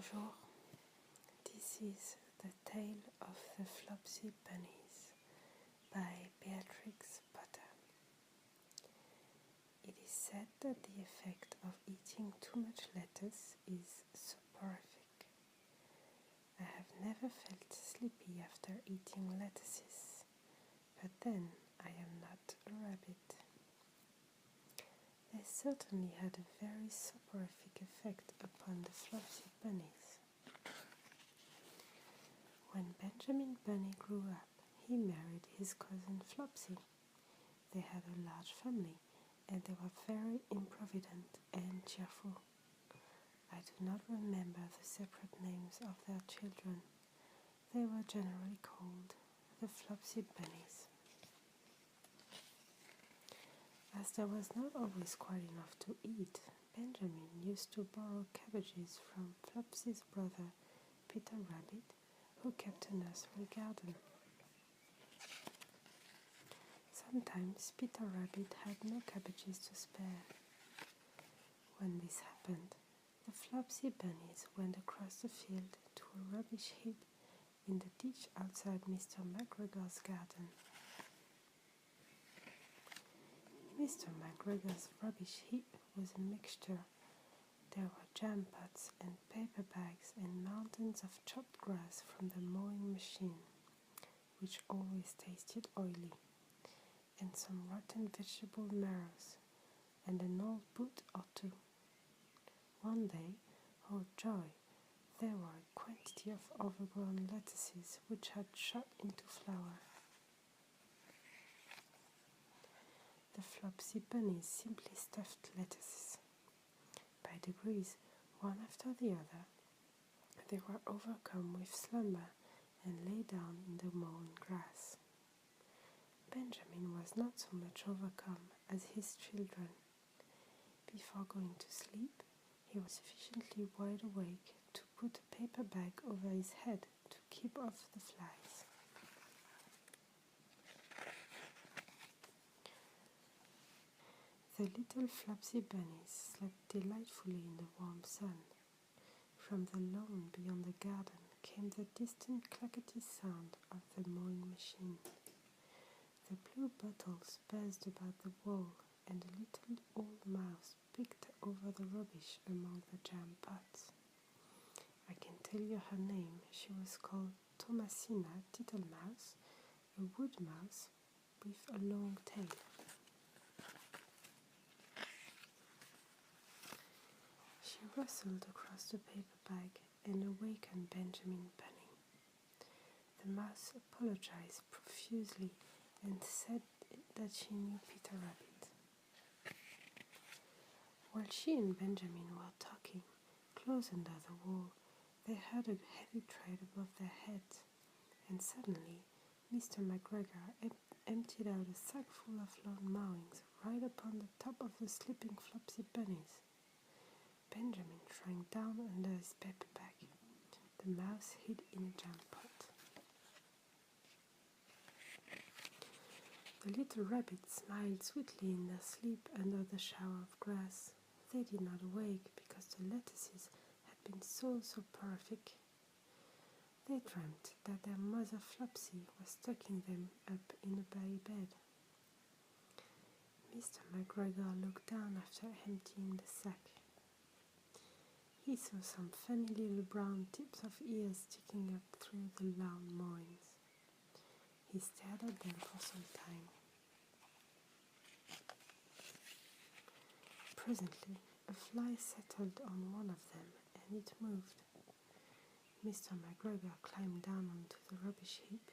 Bonjour, this is The Tale of the Flopsy Bunnies by Beatrix Potter. It is said that the effect of eating too much lettuce is soporific. I have never felt sleepy after eating lettuces, but then I am not a rabbit. They certainly had a very soporific effect upon the Flopsy Bunnies. When Benjamin Bunny grew up, he married his cousin Flopsy. They had a large family, and they were very improvident and cheerful. I do not remember the separate names of their children. They were generally called the Flopsy Bunnies. As there was not always quite enough to eat, Benjamin used to borrow cabbages from Flopsy's brother, Peter Rabbit, who kept a nursery garden. Sometimes Peter Rabbit had no cabbages to spare. When this happened, the Flopsy Bunnies went across the field to a rubbish heap in the ditch outside Mr. McGregor's garden. Mr. McGregor's rubbish heap was a mixture. There were jam pots and paper bags and mountains of chopped grass from the mowing machine, which always tasted oily, and some rotten vegetable marrows, and an old boot or two. One day, oh joy, there were a quantity of overgrown lettuces which had shot into flower. The Flopsy Bunnies simply stuffed lettuces. By degrees, one after the other, they were overcome with slumber and lay down in the mown grass. Benjamin was not so much overcome as his children. Before going to sleep, he was sufficiently wide awake to put a paper bag over his head to keep off the flies. The little Flopsy Bunnies slept delightfully in the warm sun. From the lawn beyond the garden came the distant clackety sound of the mowing machine. The blue bottles buzzed about the wall, and a little old mouse picked over the rubbish among the jam pots. I can tell you her name. She was called Thomasina Tittlemaus, a wood mouse with a long tail. She rustled across the paper bag and awakened Benjamin Bunny. The mouse apologized profusely and said that she knew Peter Rabbit. While she and Benjamin were talking, close under the wall, they heard a heavy tread above their heads, and suddenly Mr. McGregor emptied out a sack full of lawn mowings right upon the top of the sleeping Flopsy Bunnies. Benjamin shrank down under his paper bag. The mouse hid in a jam pot. The little rabbits smiled sweetly in their sleep under the shower of grass. They did not awake because the lettuces had been so soporific. They dreamt that their mother Flopsy was tucking them up in a bay bed. Mr. McGregor looked down after emptying the sack. He saw some funny little brown tips of ears sticking up through the lawn mowings. He stared at them for some time. Presently, a fly settled on one of them, and it moved. Mr. McGregor climbed down onto the rubbish heap.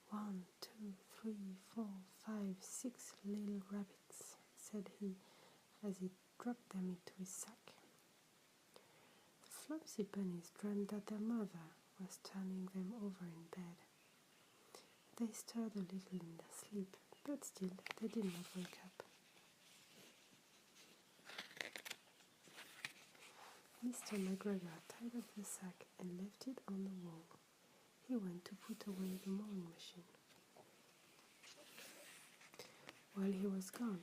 1, 2, 3, 4, 5, 6 little rabbits, said he, as he dropped them into his sack. The Flopsy Bunnies dreamed that their mother was turning them over in bed. They stirred a little in their sleep, but still they did not wake up. Mr. McGregor tied up the sack and left it on the wall. He went to put away the mowing machine. While he was gone,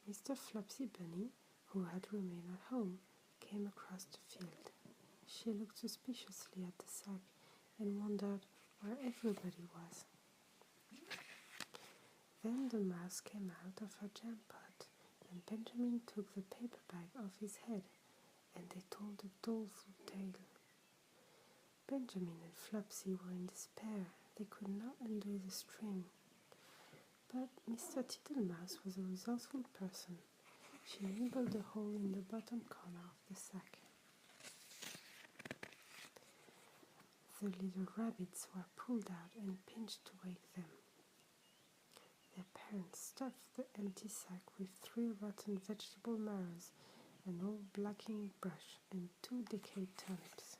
Mr. Flopsy Bunny, who had remained at home, came across the field. she looked suspiciously at the sack and wondered where everybody was. Then the mouse came out of her jam pot, and Benjamin took the paper bag off his head, and they told a doleful tale. Benjamin and Flopsy were in despair. They could not undo the string. But Mr. Tittlemaus was a resourceful person. She nibbled a hole in the bottom corner of the sack. The little rabbits were pulled out and pinched to wake them. Their parents stuffed the empty sack with 3 rotten vegetable marrows, an old blacking brush, and 2 decayed turnips.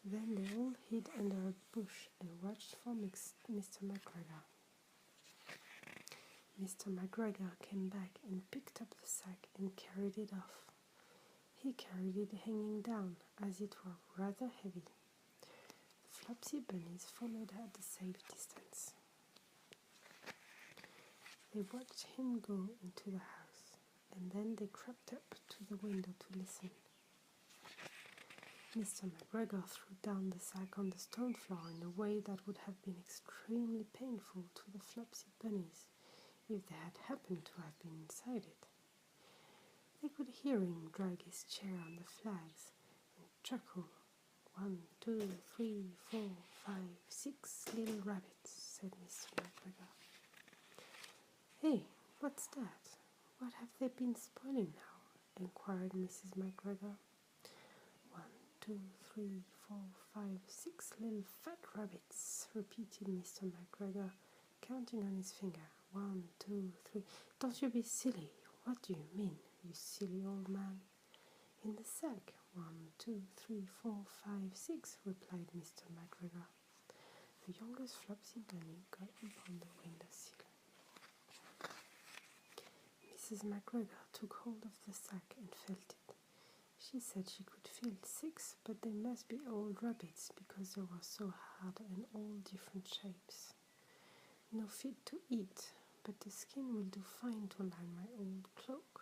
Then they all hid under a bush and watched for Mr. McGregor. Mr. McGregor came back and picked up the sack and carried it off. He carried it hanging down, as it were rather heavy. The Flopsy Bunnies followed at a safe distance. They watched him go into the house, and then they crept up to the window to listen. Mr. McGregor threw down the sack on the stone floor in a way that would have been extremely painful to the Flopsy Bunnies if they had happened to have been inside it. They could hear him drag his chair on the flags and chuckle. 1, 2, 3, 4, 5, 6 little rabbits, said Mr. McGregor. Hey, what's that? What have they been spoiling now? Inquired Mrs. McGregor. 1, 2, 3, 4, 5, 6 little fat rabbits, repeated Mr. McGregor, counting on his finger. 1, 2, 3. Don't you be silly. What do you mean, you silly old man? In the sack. 1, 2, 3, 4, 5, 6, replied Mr. McGregor. The youngest Flopsy Bunny got up on the windowsill. Mrs. McGregor took hold of the sack and felt it. She said she could feel 6, but they must be old rabbits because they were so hard and all different shapes. No fit to eat, but the skin will do fine to line my old cloak.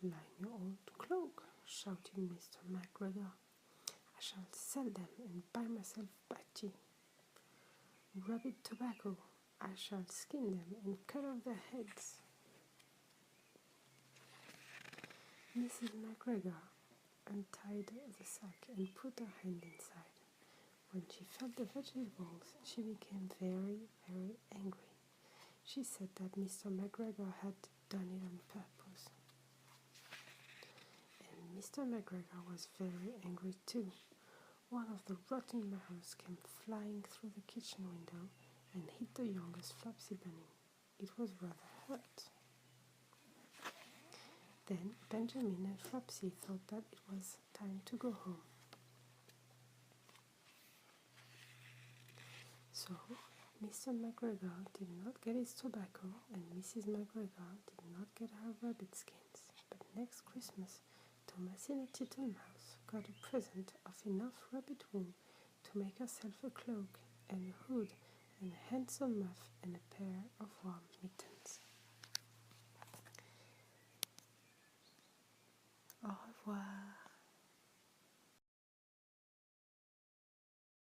Line your old cloak, shouted Mr. McGregor. I shall sell them and buy myself baccy. Rabbit tobacco, I shall skin them and cut off their heads. Mrs. McGregor untied the sack and put her hand inside. When she felt the vegetables, she became very, very angry. She said that Mr. McGregor had done it on purpose. And Mr. McGregor was very angry too. One of the rotten marrows came flying through the kitchen window and hit the youngest Flopsy Bunny. It was rather hurt. Then Benjamin and Flopsy thought that it was time to go home. So Mr. McGregor did not get his tobacco and Mrs. McGregor did not get her rabbit skins. But next Christmas, Thomasina Tittlemaus got a present of enough rabbit wool to make herself a cloak and a hood and a handsome muff and a pair of warm mittens. Au revoir.